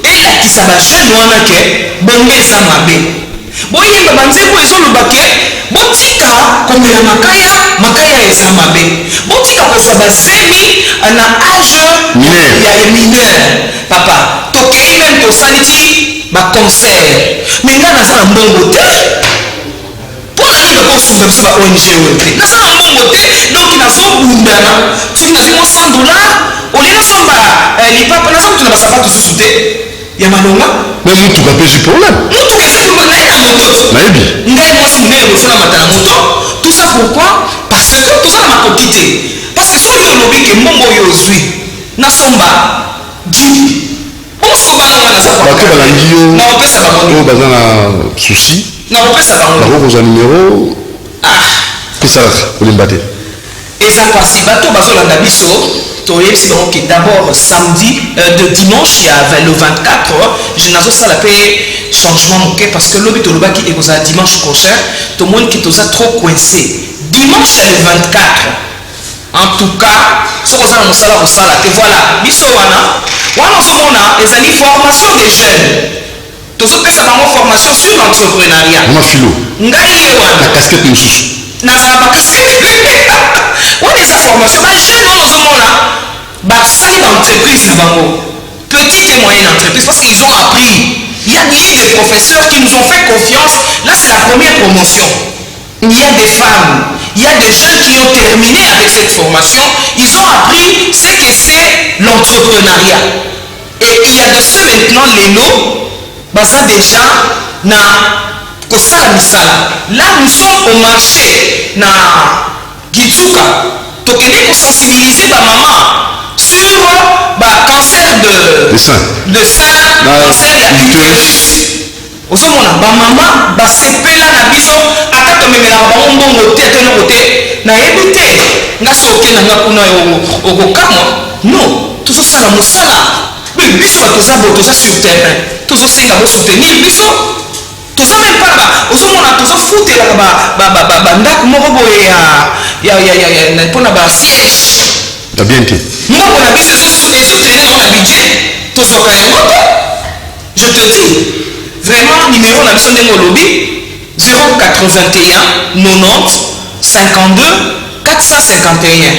Speaker 4: elakisa bajeune wana ke bombe eza mabe boyemba banzembo ezoloba ke botika komela makaya eza mabe botika kozwa bazemi na age ya mineur papa tokei meme tosali ti baconcert mais nga naza na mbongo te mpona nini bakosunga biso ba ONG oyo te naza na mbongo te donc bundana soki nazwi mo 100 dollars olie nasomba lipapa nazokutuna basapatu susu te ya malonga
Speaker 1: mais mutuka mpe ezwi problème
Speaker 4: mutuka ezwi problème naye na moto
Speaker 1: nayebi
Speaker 4: ngai mwasi monene bofola mata na moto tout ça pourquoi parce que toza na makoki te parce que soki olobi ke mbongo oyo ozwi nasomba jipi omosoba nanga naza
Speaker 1: bato balangi yo
Speaker 4: nakopesa bango
Speaker 1: oyo baza na souci
Speaker 4: nakopesa bango
Speaker 1: bakokozwa numero pesalaka kolemba te
Speaker 4: eza pasi bato bazolanda biso toyebisi bango ke d'abord samedi de dimanche ya le 24 je nazosala mpe changement moke parce que lobi tolobaki ekozala dimanche prochain tomoni ke toza trop coincé dimanche ya le 24 en tout cas soki oza na mosala kosala te voilà biso wana ozomona ezali formation des jeunes tozopesa bango formation sur l'entrepreneuriat
Speaker 1: mama filo
Speaker 4: ngai ye wana
Speaker 1: na casquette mosusu
Speaker 4: nazala bakaskete wana eza formation bajeune wana ozomona basali baentreprise na bango petite et moyenne entreprise parce qu'ils ont appris il y a des professeurs qui nous ont fait confiance là c'est la première promotion il y a des femmes il y a des jeunes qui ont terminé avec cette formation ils ont appris ce que c'est l'entrepreneuriat et il y a de ce maintenant lelo baza déjà na kosala misala là nous sommes au marché na Gitsuka tokende kosensibiliser bamama sur cancer de sein cancer ya utérus ozomona bamama basepela na biso ata tomemelaka bango mbongo te eloko te nayebi te nga so okenda nga kuna okokamwa non tozosala mosala biso bato toza bo toza sur terrain tozosenga bosoutenir biso toza même pas ozomona tozofutelaka bandako moko boye mpona basiège
Speaker 1: ya bien te
Speaker 4: moko na biso ezotene nango na budget tozwaka yango te je te dis vraiment numéro na biso ndenge olobi 081 90 52 451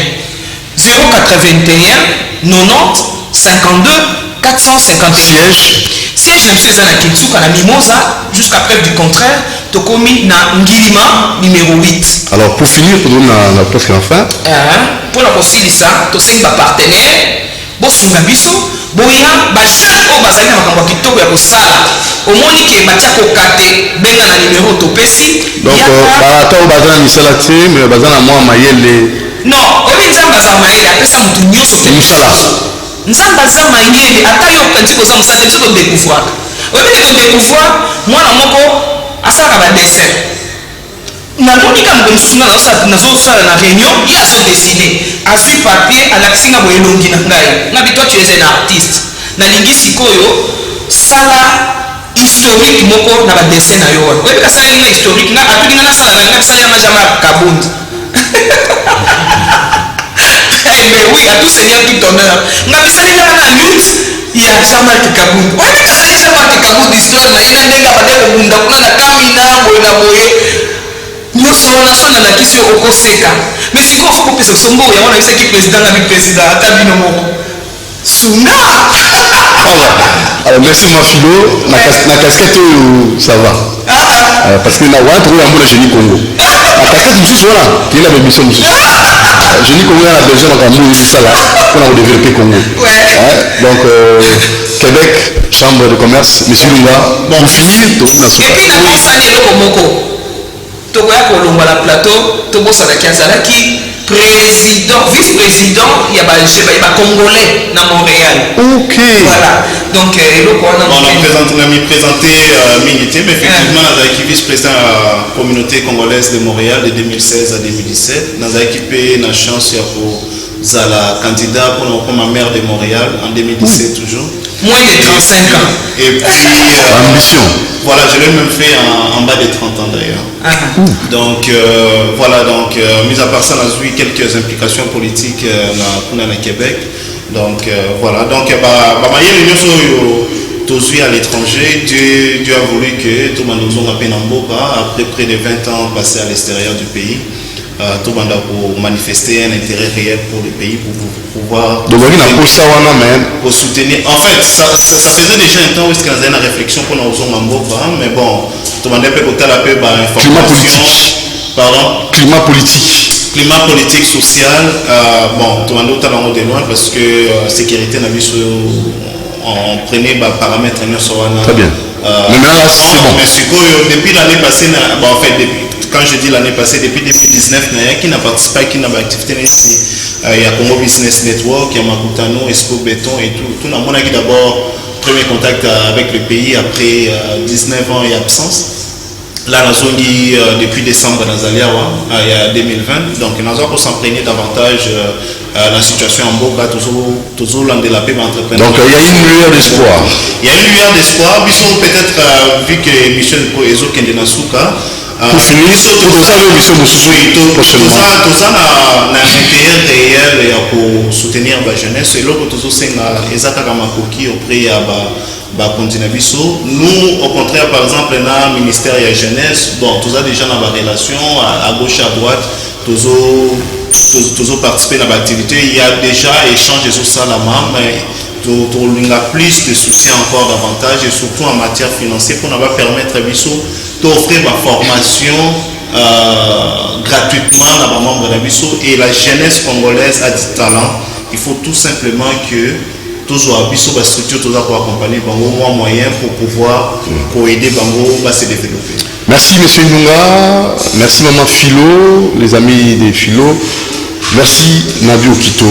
Speaker 4: 081 90 52 451 siège na biso eza na Kitsuka na Mimosa jusqu'à preuve du contraire tokomi na Ngilima numéro 8
Speaker 1: alors pour finir na presque enfin
Speaker 4: mpona kosilisa tosengi bapartenaire bosunga biso boya bajeune oyo bazali na makambo ya kitoko ya kosala omoni ke batia kokate benga na numéro topesi
Speaker 1: donc ata oyo baza na misala te mais baza na mwa mayele
Speaker 4: non oyebi nzambe aza mayele apesa motu nyonso te
Speaker 1: mosala
Speaker 4: nzambe aza mayele ata yo kanisi koza mosala te biso todécouvroaka oyebi ke todécouvre mwana moko asalaka badessin namoni ka moto mosusu nga nazosala na réunion ye azodesine azwi papier alakisi nga boye elongi na ngai ngabi toi tu es un artiste nalingi sikoyo sala historique moko na badessin na yo wana oyebi kasaleli nga historique nga atuki nga nasala na nga bisali yanga jamai ya kabundu mais oui à tout seigneur tout honneur nga bisali nga na lutte ya Jean-Marc Kabundu oyebi kasali Jean-Marc Kabundu histoire na ye na ndenge abande kobunda kuna na kamina boye na boye nyonso wana so nalakisi yo okoseka mais sikoyo fo kopesa biso mbongo yango nayebisaki président ngabi président ata bino moko sunga
Speaker 1: alors merci Mafilo na casquette oyo ça va parce que na wana tokoya mbona Génie Congo na casquette mosusu wana toyela bebiso mosusu Génie Congo yana besoin na kambo ezosala mpona kodévelopper Congo donc Québec chambre de commerce monsieur Lunga pour finir tokoki na suka
Speaker 4: epuis nakosala eloko moko tokoya kolongwa na plateau tobosanaki azalaki président vice-président ya bacongolais na Montréal
Speaker 1: ok
Speaker 4: voilà donc eloko wana
Speaker 5: on a mis présenté Minité mais effectivement nazalaki vice-président ya communauté congolaise de Montréal de 2016 à 2017 nazalaki mpe na chance ya kozala candidat pour comme maire de Montréal en 2017 toujours
Speaker 4: moins de 35 ans
Speaker 5: et puis
Speaker 1: ambition
Speaker 5: voilà je l'ai même fait en bas de 30 ans d'ailleurs donc voilà donc mis à part ça on a eu quelques implications politiques na Québec donc voilà donc mayele nyonso oyo tozwi à l'étranger Dieu a voulu que tout monde nous a après près de 20 ans passés à l'extérieur du pays tout le monde a pour manifester un intérêt réel pour le pays pour pouvoir
Speaker 1: pour
Speaker 5: soutenir en fait ça faisait déjà un temps où il y avait une réflexion pour nous mais bon tout le monde a peu information
Speaker 1: climat politique
Speaker 5: climat politique, social, bon, tout le monde est de loin parce que sécurité n'a vu on prenait des paramètres.
Speaker 1: Très bien. Mais maintenant, là, c'est bon.
Speaker 5: Mais depuis l'année passée, bon, en fait, quand je dis l'année passée, depuis 2019, il y a qui n'a participé, qui n'a pas activité ici. Il y a Congo Business Network, il y a Makutano, Esco Béton et tout. Tout le monde a d'abord premier contact avec le pays après 19 ans et absence. Là, nous avons dit depuis décembre dans Zaliawa, il y a 2020. Donc, nous avons s'imprégner davantage la situation en Boka, toujours l'endélapé entrepreneur.
Speaker 1: Donc, il y a une lueur d'espoir.
Speaker 5: Il y a une lueur d'espoir. Peut-être, vu que Michel Koezo Kendenasuka,
Speaker 1: pour finir, tout ça,
Speaker 5: un intérêt réel pour soutenir la jeunesse. Et là, tout ça, c'est auprès nous, au contraire, par exemple, dans le ministère de la jeunesse, bon, tout ça déjà dans la relation, à gauche, à droite, toujours participer dans l'activité. Il y a déjà échangé sur ça la main, mais il y a plus de soutien encore davantage, et surtout en matière financière, pour nous permettre d'offrir ma formation gratuitement à nos membres d'Abisso. Et la jeunesse congolaise a du talent. Il faut tout simplement que toujours Abisso va structure toujours pour accompagner Bango moins moyen pour pouvoir aider Bango à se développer.
Speaker 1: Merci monsieur Nunga, merci maman Philo, les amis des Philo, merci Nabi Okito,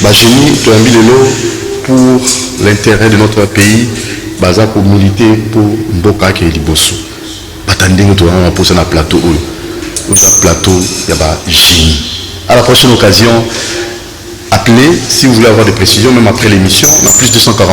Speaker 1: Bajeni, Toambilelo pour l'intérêt de notre pays, Baza pour militer pour Mboka et Liboso. Batanding nous on pose un plateau où plateau il y a génie. À la prochaine occasion, appelez si vous voulez avoir des précisions, même après l'émission, on a plus de 140.